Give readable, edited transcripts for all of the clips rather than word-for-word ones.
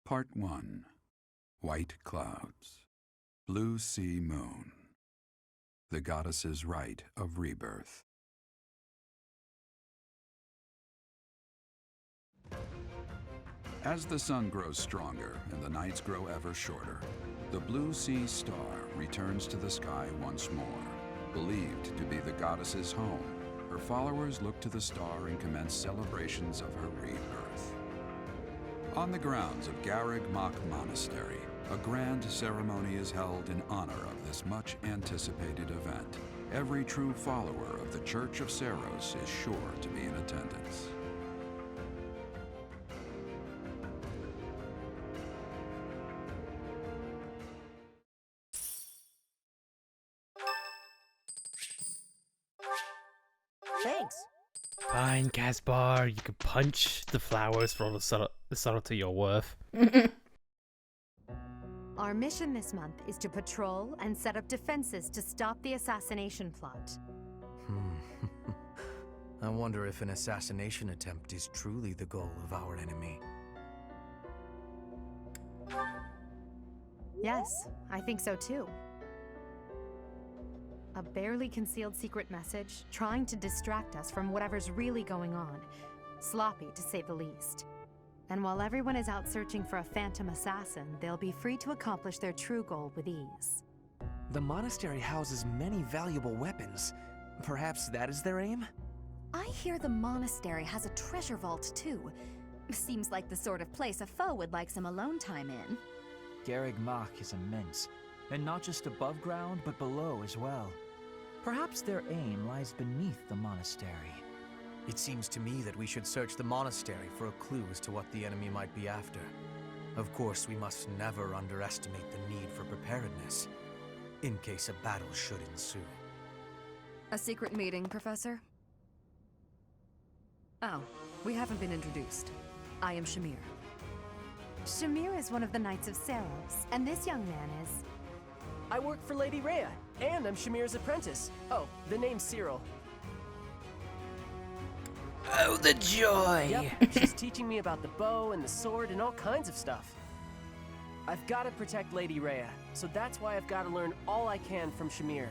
Part 1. White Clouds. Blue Sea Moon. The Goddess's Rite of Rebirth. As the sun grows stronger and the nights grow ever shorter, the Blue Sea Star returns to the sky once more. Believed to be the goddess's home, her followers look to the star and commence celebrations of her rebirth. On the grounds of Garreg Mach Monastery, a grand ceremony is held in honor of this much-anticipated event. Every true follower of the Church of Seros is sure to be in attendance. Thanks. Fine, Caspar. You can punch the flowers for all the subtlety you're worth. Our mission this month is to patrol and set up defenses to stop the assassination plot. I wonder if an assassination attempt is truly the goal of our enemy. Yes, I think so too. A barely concealed secret message trying to distract us from whatever's really going on. Sloppy, to say the least. And while everyone is out searching for a phantom assassin, they'll be free to accomplish their true goal with ease. The monastery houses many valuable weapons. Perhaps that is their aim? I hear the monastery has a treasure vault too. Seems like the sort of place a foe would like some alone time in. Garreg Mach is immense, and not just above ground, but below as well. Perhaps their aim lies beneath the monastery. It seems to me that we should search the monastery for a clue as to what the enemy might be after. Of course, we must never underestimate the need for preparedness, in case a battle should ensue. A secret meeting, Professor? Oh, we haven't been introduced. I am Shamir. Shamir is one of the Knights of Seros, and this young man is... I work for Lady Rhea, and I'm Shamir's apprentice. Oh, the name's Cyril. Oh, the joy! Yep, she's teaching me about the bow and the sword and all kinds of stuff. I've got to protect Lady Rhea, so that's why I've got to learn all I can from Shamir.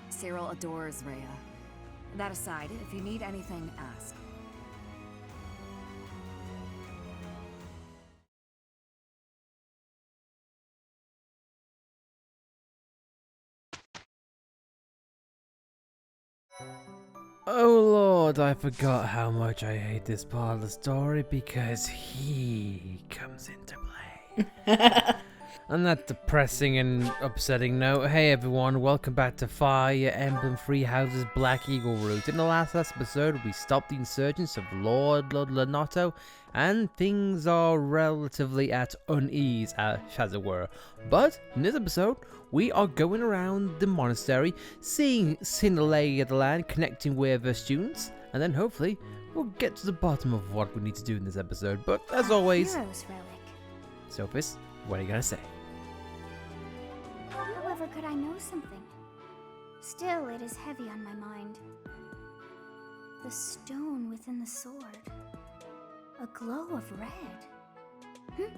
Cyril adores Rhea. That aside, if you need anything, ask. Oh lord, I forgot how much I hate this part of the story because he comes into play. On that depressing and upsetting note, hey everyone, welcome back to Fire Emblem Three Houses Black Eagle Route. In the last episode, we stopped the insurgents of Lord Lanato, and things are relatively at unease, as it were. But in this episode, we are going around the monastery, seeing the lay of the land, connecting with the students, and then hopefully we'll get to the bottom of what we need to do in this episode. But as always, Hero's relic. Sophis, what are you gonna say? However, could I know something? Still, it is heavy on my mind. The stone within the sword. A glow of red.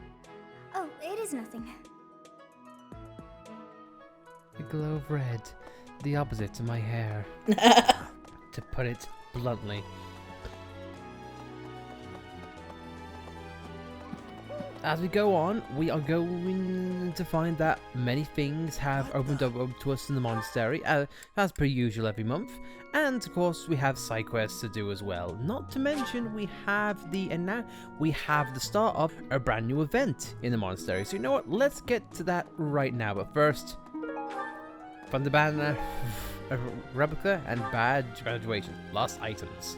Oh, it is nothing. A glow of red, the opposite to my hair. To put it bluntly. As we go on, we are going to find that many things have opened up to us in the monastery, as per usual every month. And of course, we have side quests to do as well. Not to mention, we have the start of a brand new event in the monastery. So you know what? Let's get to that right now. But first, from the banner, replica and badge graduation, lost items.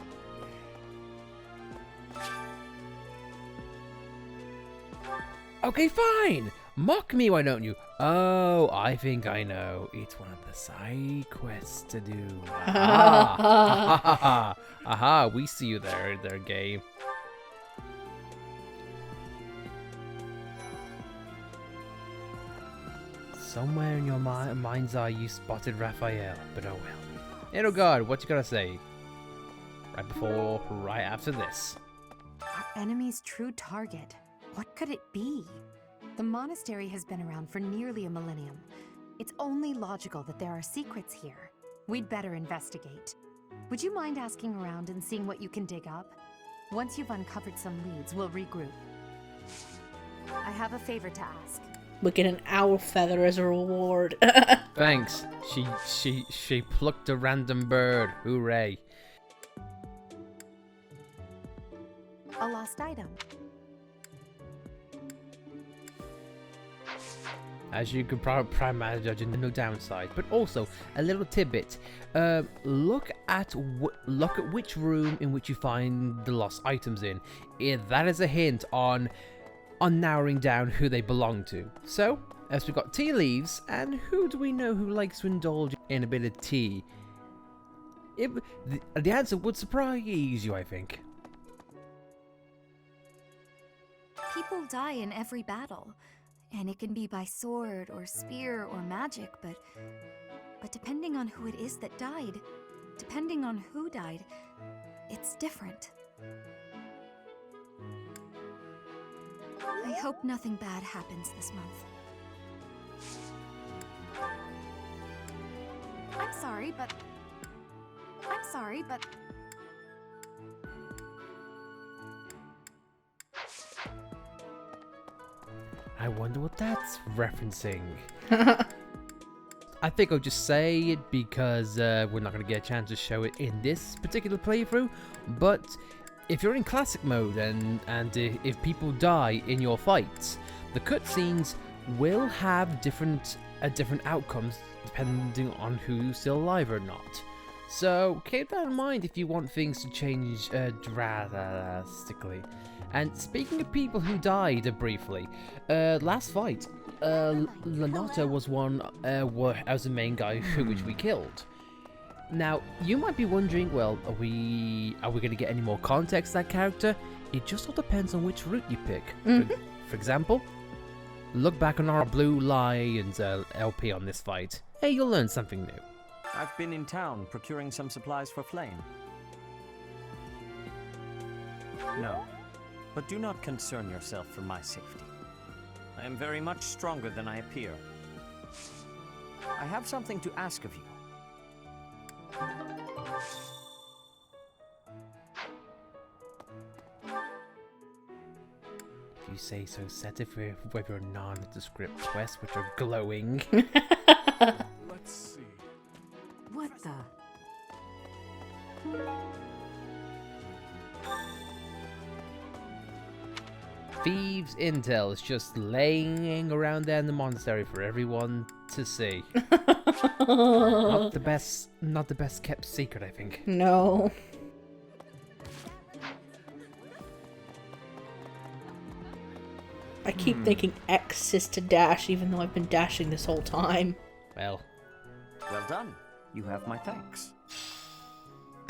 Okay, fine. Mock me, why don't you? Oh, I think I know. It's one of the side quests to do. Aha, aha, we see you there, game. Somewhere in your mind's eye, you spotted Raphael, but oh well. Hey, oh God, what you gotta say? Right after this. Our enemy's true target. What could it be? The monastery has been around for nearly a millennium. It's only logical that there are secrets here. We'd better investigate. Would you mind asking around and seeing what you can dig up? Once you've uncovered some leads, we'll regroup. I have a favor to ask. We get an owl feather as a reward. Thanks. She plucked a random bird. Hooray. A lost item. As you could probably imagine, no downside, but also a little tidbit. Look at which room in which you find the lost items in. That is a hint on narrowing down who they belong to. So, as we've got tea leaves, and who do we know who likes to indulge in a bit of tea? The answer would surprise you, I think. People die in every battle. And it can be by sword or spear or magic, but depending on who it is that died, depending on who died, it's different. I hope nothing bad happens this month. I'm sorry, but... I wonder what that's referencing. I think I'll just say it because we're not going to get a chance to show it in this particular playthrough. But if you're in classic mode and if people die in your fights, the cutscenes will have different outcomes depending on who's still alive or not. So keep that in mind if you want things to change drastically. And speaking of people who died briefly, last fight, Lanota was was the main guy which we killed. Now, you might be wondering, well, are we going to get any more context to that character? It just all depends on which route you pick. For example, look back on our Blue Lions LP on this fight. Hey, you'll learn something new. I've been in town procuring some supplies for Flame. No, but do not concern yourself for my safety. I am very much stronger than I appear. I have something to ask of you. If you say so, set it with your nondescript quests which are glowing. Let's see. What the? Thieves' intel is just laying around there in the monastery for everyone to see. Not the best kept secret, I think. No. I keep thinking X is to dash, even though I've been dashing this whole time. Well done. You have my thanks.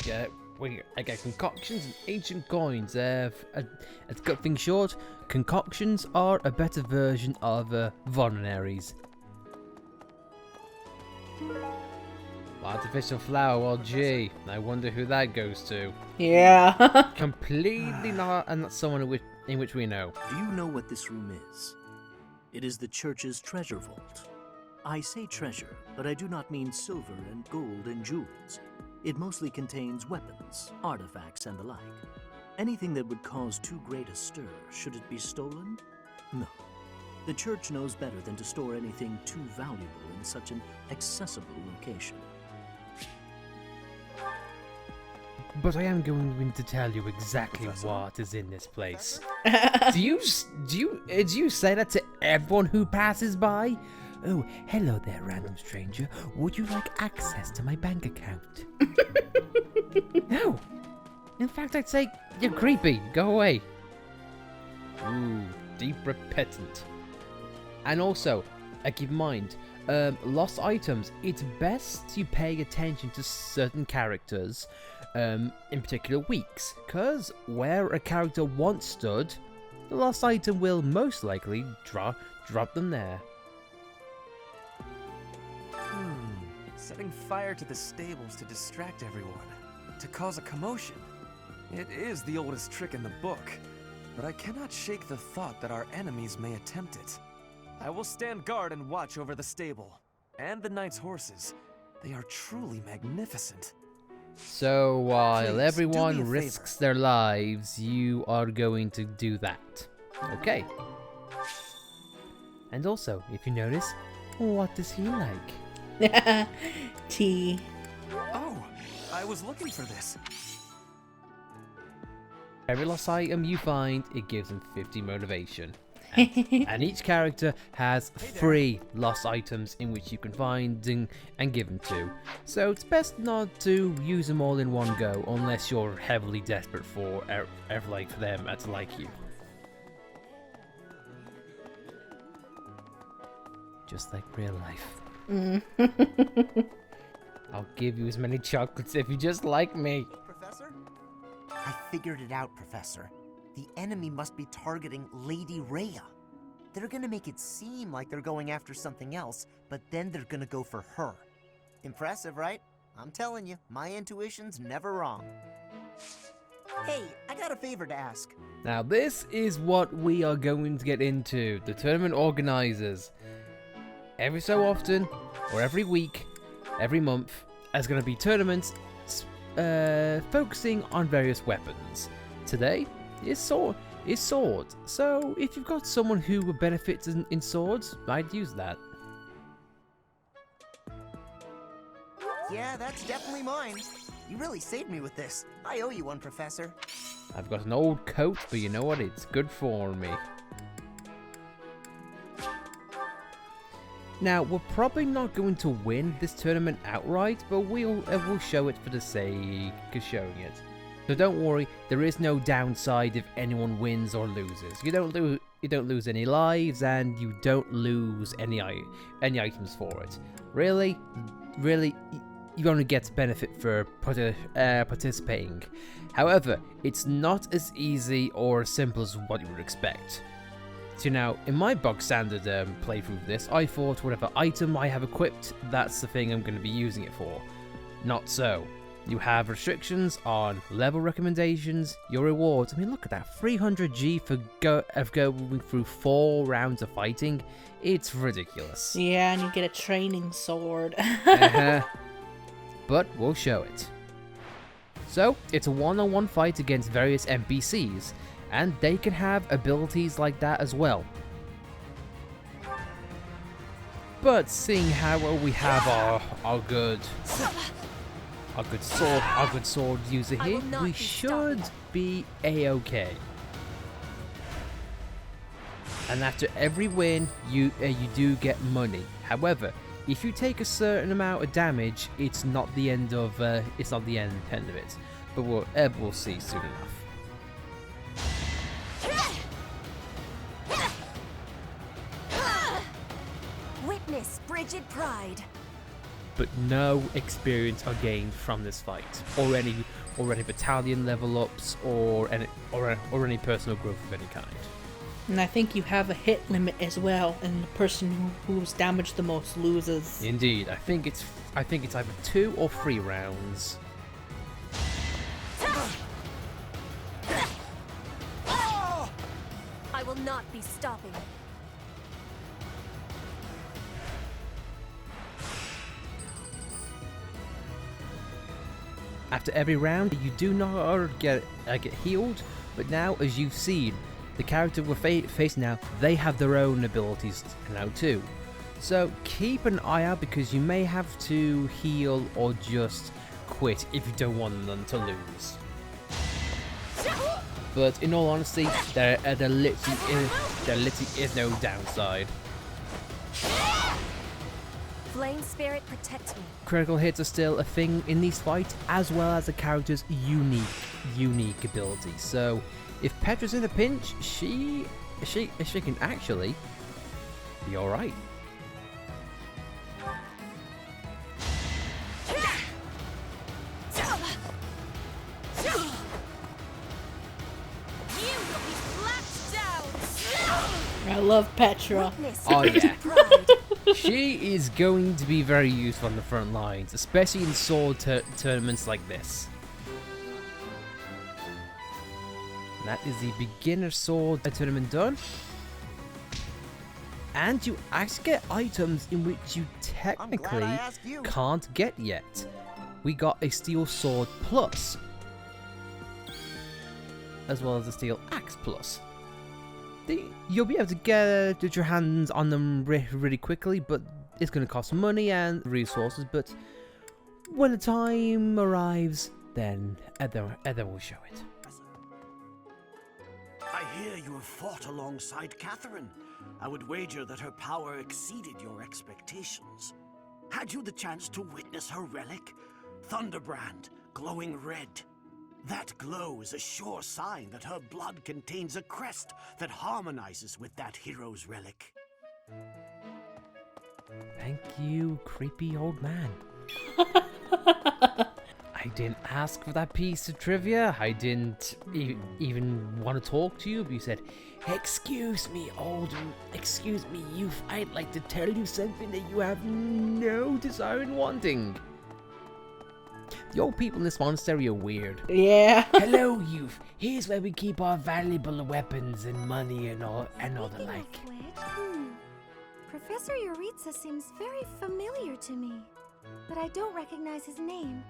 Yeah, I get concoctions and ancient coins. To cut things short, concoctions are a better version of vulneraries. Artificial flower, well gee, I wonder who that goes to. Yeah. Completely not someone in which we know. Do you know what this room is? It is the church's treasure vault. I say treasure, but I do not mean silver and gold and jewels. It mostly contains weapons, artifacts, and the like. Anything that would cause too great a stir, should it be stolen? No. The church knows better than to store anything too valuable in such an accessible location. But I am going to tell you exactly what is in this place. Do you say that to everyone who passes by? Oh, hello there, random stranger. Would you like access to my bank account? No. In fact, I'd say you're creepy. Go away. Ooh, deep repentant. And also, keep in mind, lost items. It's best you pay attention to certain characters, in particular weeks, because where a character once stood, the lost item will most likely drop them there. Setting fire to the stables to distract everyone, to cause a commotion. It is the oldest trick in the book. but I cannot shake the thought that our enemies may attempt it. I will stand guard and watch over the stable. And the knight's horses. They are truly magnificent. So while Please, do me everyone a risks their lives, you are going to do that. Okay. And also, if you notice, what does he like? Tea. Oh, I was looking for this. Every lost item you find, it gives them 50 motivation. And each character has 3 lost items in which you can find and give them to. So it's best not to use them all in one go unless you're heavily desperate for them to like you. Just like real life. I'll give you as many chocolates if you just like me. Professor? I figured it out, Professor. The enemy must be targeting Lady Rhea. They're gonna make it seem like they're going after something else, but then they're gonna go for her. Impressive, right? I'm telling you, my intuition's never wrong. Hey, I got a favor to ask. Now this is what we are going to get into. The tournament organizers. Every so often, or every week, every month, there's going to be tournaments focusing on various weapons. Today is sword. So if you've got someone who benefits in swords, I'd use that. Yeah, that's definitely mine. You really saved me with this. I owe you one, Professor. I've got an old coat, but you know what? It's good for me. Now, we're probably not going to win this tournament outright, but we'll show it for the sake of showing it. So don't worry, there is no downside if anyone wins or loses. You don't lose any lives, and you don't lose any items for it. Really, you only get benefit for participating. However, it's not as easy or as simple as what you would expect. So now, in my Bog Standard playthrough of this, I thought whatever item I have equipped, that's the thing I'm going to be using it for. Not so. You have restrictions on level recommendations, your rewards. I mean, look at that, 300G for going through 4 rounds of fighting. It's ridiculous. Yeah, and you get a training sword. But we'll show it. So, it's a one-on-one fight against various NPCs, and they can have abilities like that as well. But seeing how well we have our good sword user here, we should be a-okay. And after every win, you do get money. However, if you take a certain amount of damage, it's not the end of it. But we'll see soon enough. Witness frigid pride. But no experience are gained from this fight, or any battalion level ups, or any personal growth of any kind. And I think you have a hit limit as well, and the person who's damaged the most loses. Indeed, I think it's either 2 or 3 rounds. I will not be stopping. After every round, you do not get healed, but now, as you've seen, the character we're facing now, they have their own abilities now too. So keep an eye out, because you may have to heal or just quit if you don't want them to lose. But in all honesty, there literally is no downside. Flame spirit, protect me. Critical hits are still a thing in these fights, as well as the character's unique abilities. So if Petra's in a pinch, she can actually be all right. I love Petra. Oh yeah. She is going to be very useful on the front lines, especially in sword tournaments like this. That is the beginner sword tournament done. And you actually get items in which you technically can't get yet. We got a steel sword plus, as well as a steel axe plus. You'll be able to get your hands on them really quickly, but it's going to cost money and resources. But when the time arrives, then Ether will show it. I hear you have fought alongside Catherine. I would wager that her power exceeded your expectations. Had you the chance to witness her relic? Thunderbrand, glowing red. That glow is a sure sign that her blood contains a crest that harmonizes with that hero's relic. Thank you, creepy old man. I didn't ask for that piece of trivia. I didn't even want to talk to you, but you said, "Excuse me, excuse me, youth, I'd like to tell you something that you have no desire in wanting." The old people in this monastery are weird. Yeah. Hello, youth. Here's where we keep our valuable weapons and money and all the like. Professor Yuritsa seems very familiar to me, but I don't recognize his name.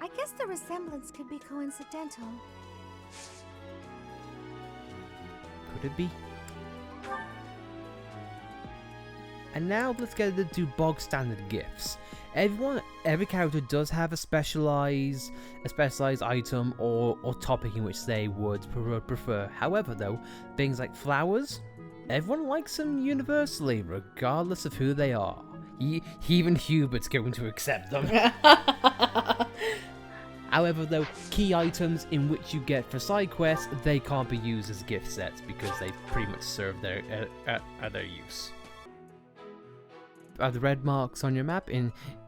I guess the resemblance could be coincidental. Could it be? And now let's get into Bog Standard Gifts. Every character does have a specialized item or topic in which they would prefer. However, though, things like flowers, everyone likes them universally, regardless of who they are. Even Hubert's going to accept them. However, though, key items in which you get for side quests, they can't be used as gift sets because they pretty much serve their use. The red marks on your map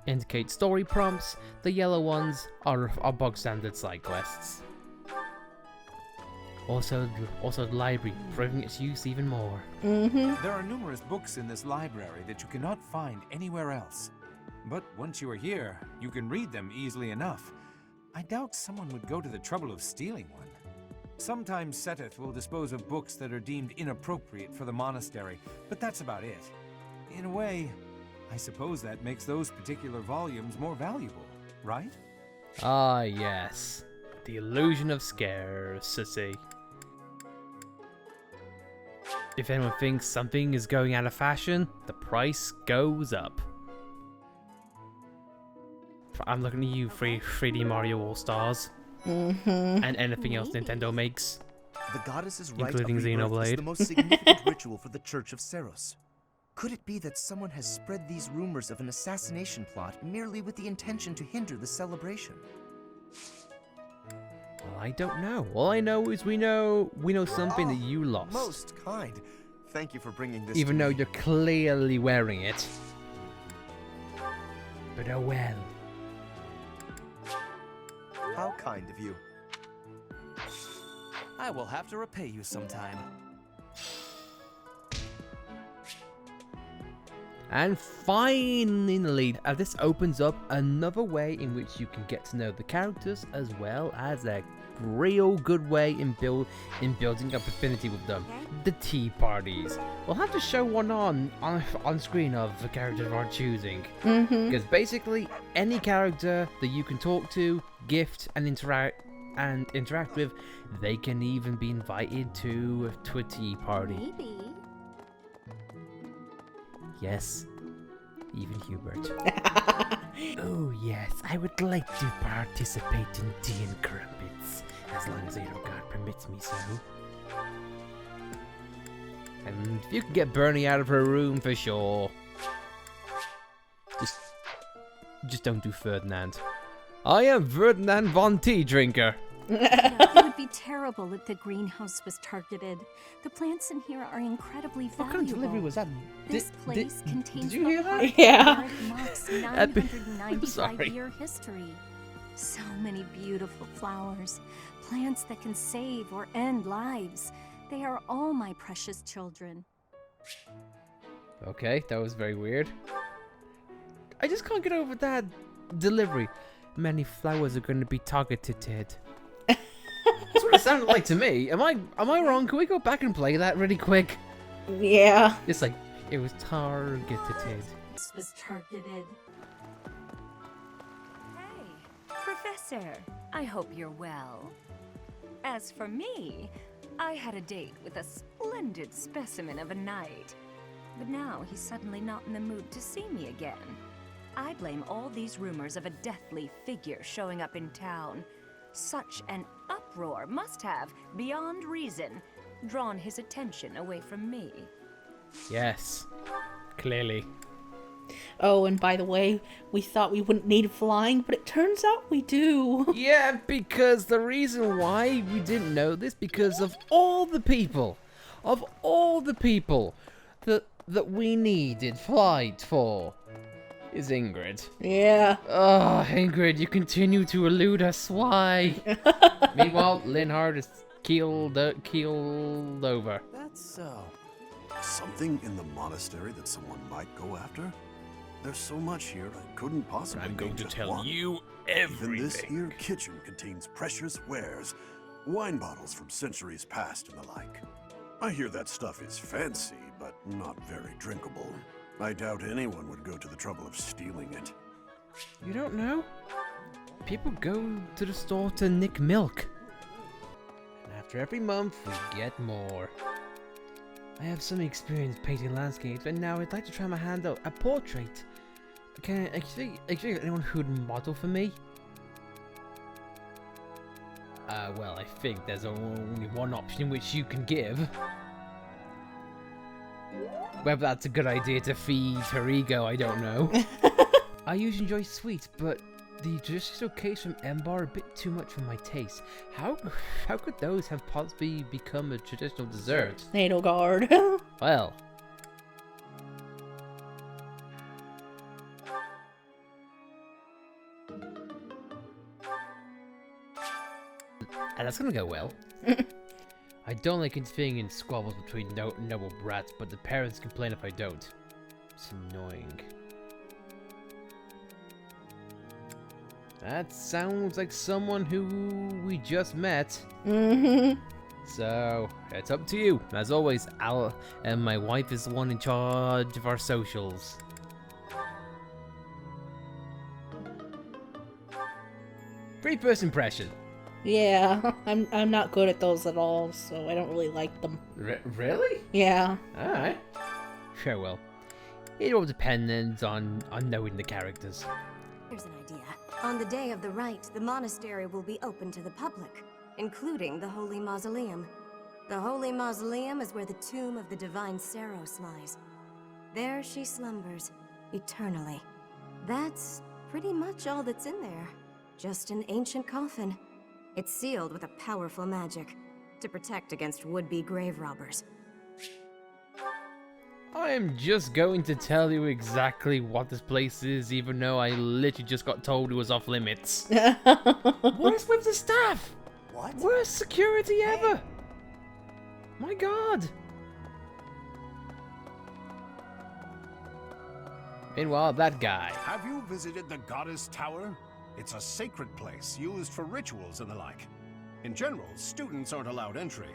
indicate story prompts. The yellow ones are bog standard side quests. Also the library, proving its use even more. There are numerous books in this library that you cannot find anywhere else. But once you are here, you can read them easily enough. I doubt someone would go to the trouble of stealing one. Sometimes Seteth will dispose of books that are deemed inappropriate for the monastery, but that's about it. In a way, I suppose that makes those particular volumes more valuable, right? Ah, yes. The illusion of scarcity. If anyone thinks something is going out of fashion, the price goes up. I'm looking at you, 3D Mario All-Stars. And anything else Nintendo makes. The goddess's rite including of rebirth Xenoblade. is the most significant ritual for the Church of Seros. Could it be that someone has spread these rumors of an assassination plot merely with the intention to hinder the celebration? Well, I don't know. All I know is we know something that you lost. Most kind. Thank you for bringing this Even to though me. you're clearly wearing it. But oh well. How kind of you. I will have to repay you sometime. And finally, this opens up another way in which you can get to know the characters, as well as a real good way in building up affinity with them. The tea parties. We'll have to show one on screen of the character of our choosing. Because basically, any character that you can talk to, gift, and interact with, they can even be invited to a tea party. Maybe. Yes, even Hubert. Oh yes, I would like to participate in tea and crumpets, as long as God permits me so. And if you can get Bernie out of her room, for sure. Just don't do Ferdinand. I am Ferdinand von Tea Drinker. It would be terrible if the greenhouse was targeted. The plants in here are incredibly valuable. What kind of delivery was that? This place contains did you hear that? Yeah. Mock's I'm 995-year history. So many beautiful flowers, plants that can save or end lives. They are all my precious children. Okay, that was very weird. I just can't get over that delivery. Many flowers are going to be targeted. That's what what it sounded like to me. Am I wrong? Can we go back and play that really quick? Yeah. It's like it was targeted. This was targeted. Hey, Professor. I hope you're well. As for me, I had a date with a splendid specimen of a knight. But now he's suddenly not in the mood to see me again. I blame all these rumors of a deathly figure showing up in town. Such an uproar must have, beyond reason, drawn his attention away from me. Yes, clearly. Oh, and by the way, we thought we wouldn't need flying, but it turns out we do. Yeah, because the reason why we didn't know this, because of all the people that we needed flight for, is Ingrid. Yeah. Oh, Ingrid, you continue to elude us. Why? Meanwhile, Linhard is keeled over. That's so. Something in the monastery that someone might go after? There's so much here, I couldn't possibly I'm going to just tell one. you Even this everything. here kitchen contains precious wares, wine bottles from centuries past and the like. I hear that stuff is fancy, but not very drinkable. I doubt anyone would go to the trouble of stealing it. You don't know? People go to the store to nick milk. And after every month, we get more. I have some experience painting landscapes, and now I'd like to try my hand at a portrait. Can I think anyone who'd model for me? Well, I think there's only one option which you can give. Whether that's a good idea to feed her ego, I don't know. I usually enjoy sweets, but the traditional cakes from Embar are a bit too much for my taste. How could those have possibly become a traditional dessert? Nadelgard. Well. And that's gonna go well. I don't like interfering in squabbles between noble brats, but the parents complain if I don't. It's annoying. That sounds like someone who we just met. Mm-hmm. So, it's up to you. As always, Al and my wife is the one in charge of our socials. First impression. Yeah, I'm not good at those at all, so I don't really like them. Really? Yeah. Alright. Sure, well. It all depends on knowing the characters. Here's an idea. On the day of the rite, the monastery will be open to the public, including the Holy Mausoleum. The Holy Mausoleum is where the tomb of the divine Saros lies. There she slumbers, eternally. That's pretty much all that's in there. Just an ancient coffin. It's sealed with a powerful magic to protect against would-be grave robbers. I am just going to tell you exactly what this place is, even though I literally just got told it was off limits. What is with the staff? What? Worst security ever! My god! Meanwhile, that guy. Have you visited the Goddess Tower? It's a sacred place used for rituals and the like. In general, students aren't allowed entry.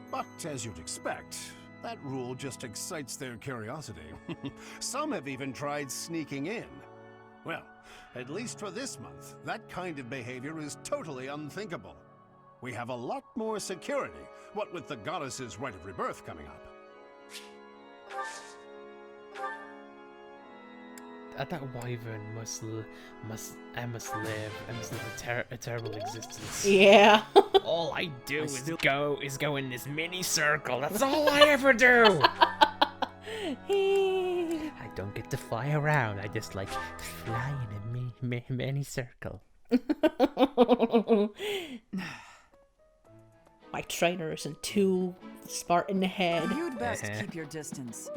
But as you'd expect, that rule just excites their curiosity. Some have even tried sneaking in. Well, at least for this month, that kind of behavior is totally unthinkable. We have a lot more security, what with the goddess's rite of rebirth coming up. That wyvern must live a terrible existence. Yeah. All I do is go in this mini circle. That's all I ever do. I don't get to fly around. I just like fly in a mini circle. My trainer isn't too smart in the head. You'd best keep your distance.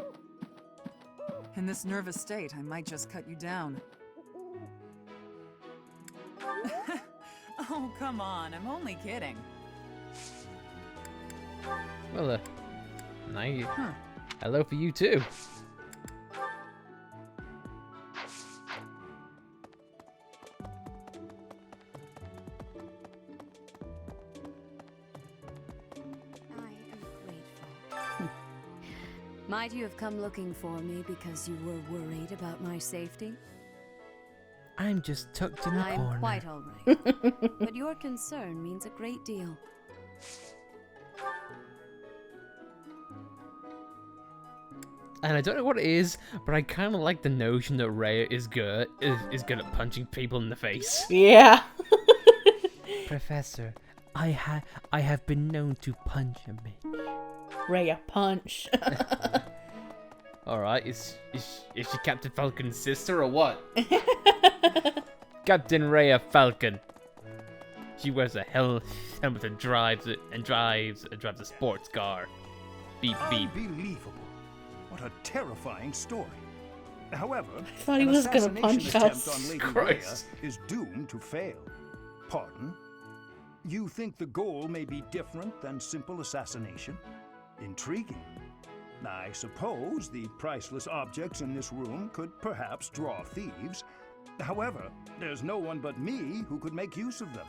In this nervous state, I might just cut you down. Oh, come on, I'm only kidding. Well, hello for you too. Might you have come looking for me because you were worried about my safety? I'm just tucked in the corner. I'm quite all right. But your concern means a great deal. And I don't know what it is, but I kind of like the notion that Rhea is good at punching people in the face. Yeah. Professor, I have been known to punch a bitch. Rhea, punch. Alright, is she Captain Falcon's sister or what? Captain Rhea Falcon. She wears a helmet and drives a sports car. Beep beep. Unbelievable. What a terrifying story. However, I thought he was gonna punch us. On Lady Christ. Rhea is doomed to fail. Pardon? You think the goal may be different than simple assassination? Intriguing. I suppose the priceless objects in this room could perhaps draw thieves. However, there's no one but me who could make use of them.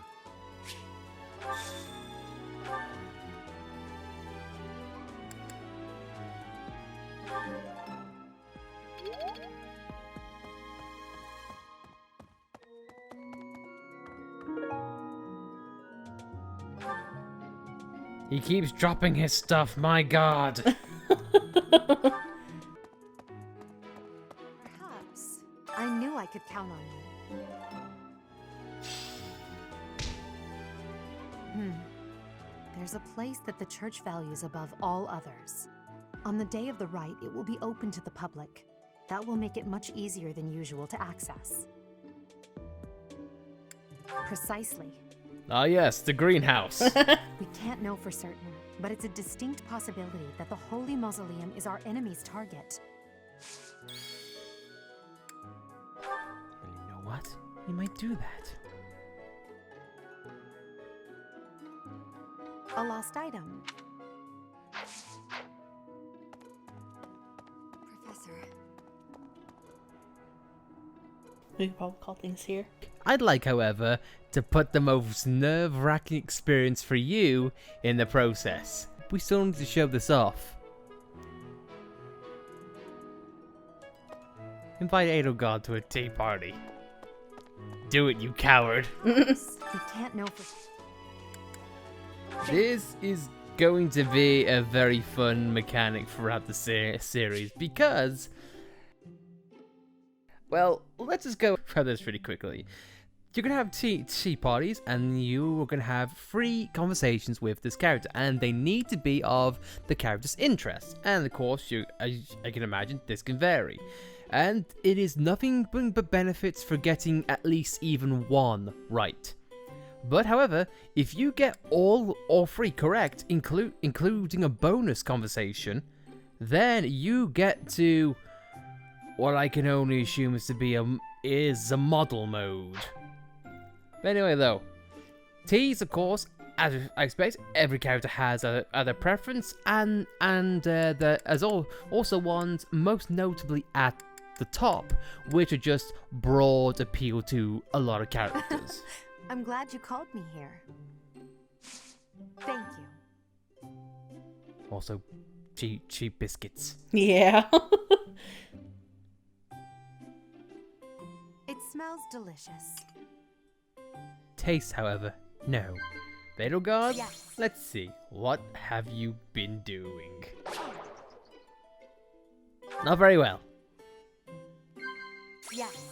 He keeps dropping his stuff, my god. Perhaps. I knew I could count on you. There's a place that the church values above all others. On the day of the rite, it will be open to the public. That will make it much easier than usual to access. Precisely. Ah yes, the greenhouse. We can't know for certain, but it's a distinct possibility that the Holy Mausoleum is our enemy's target. Well, you know what? We might do that. A lost item. Professor. We could probably call things here. I'd like, however, to put the most nerve-wracking experience for you in the process. We still need to show this off. Invite Edelgard to a tea party. Do it, you coward. We can't know for... This is going to be a very fun mechanic throughout the series because... Well, let's just go through this really quickly. You're going to have tea parties, and you are going to have free conversations with this character, and they need to be of the character's interest. And of course, as I can imagine, this can vary. And it is nothing but benefits for getting at least even one right. But however, if you get all three correct, including a bonus conversation, then you get to what I can only assume is to be a model mode. But anyway, though, teas, of course, as I expect, every character has their preference, and also ones most notably at the top, which are just broad appeal to a lot of characters. I'm glad you called me here. Thank you. Also, cheap biscuits. Yeah. It smells delicious. Taste, however, no. Edelgard, yes. Let's see. What have you been doing? Not very well. Yes.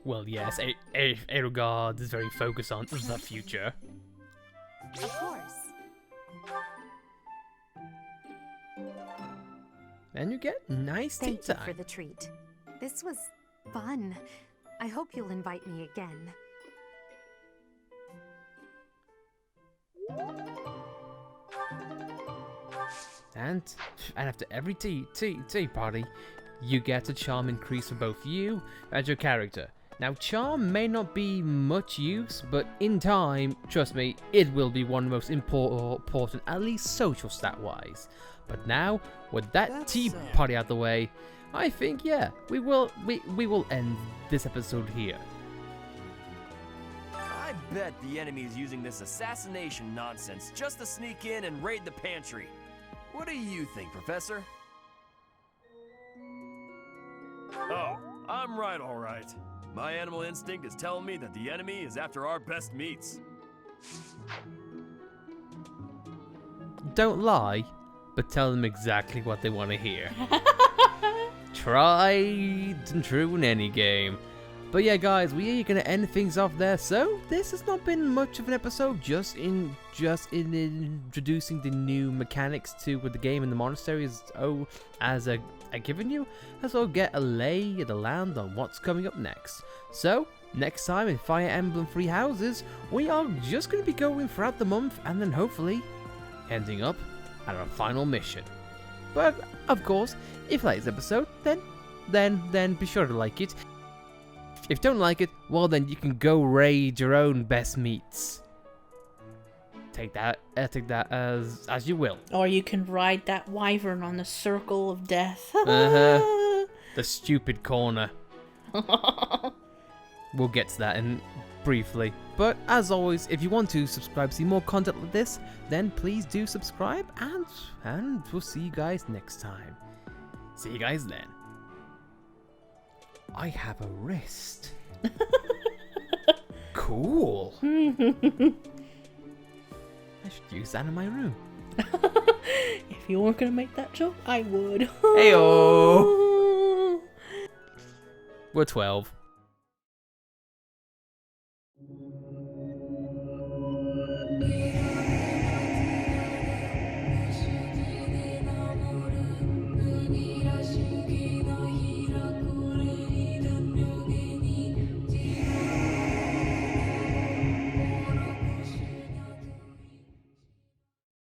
Well, yes, Edelgard is very focused on the future. Of course. And you get nice tea Thank you time. for the treat. This was fun. I hope you'll invite me again. And after every tea party, you get a charm increase for both you and your character. Now, charm may not be much use, but in time, trust me, it will be one of the most important, at least social stat-wise. But now, with that tea party out the way, I think, yeah, we will end this episode here. I bet the enemy is using this assassination nonsense just to sneak in and raid the pantry. What do you think, Professor? Oh, I'm right, all right. My animal instinct is telling me that the enemy is after our best meats. Don't lie, but tell them exactly what they want to hear. Tried and true in any game. But yeah, guys, we are going to end things off there. So this has not been much of an episode, just in introducing the new mechanics to what the game in the monastery is given you, as well get a lay of the land on what's coming up next. So next time in Fire Emblem Three Houses, we are just going to be going throughout the month and then hopefully ending up at our final mission. But of course, if you like this episode, then be sure to like it. If you don't like it, well then you can go raid your own best meats. Take that as you will. Or you can ride that wyvern on the circle of death. The stupid corner. We'll get to that in briefly. But as always, if you want to subscribe to see more content like this, then please do subscribe, and we'll see you guys next time. See you guys then. I have a wrist. Cool. I should use that in my room. If you weren't gonna make that joke, I would. Heyo. We're 12.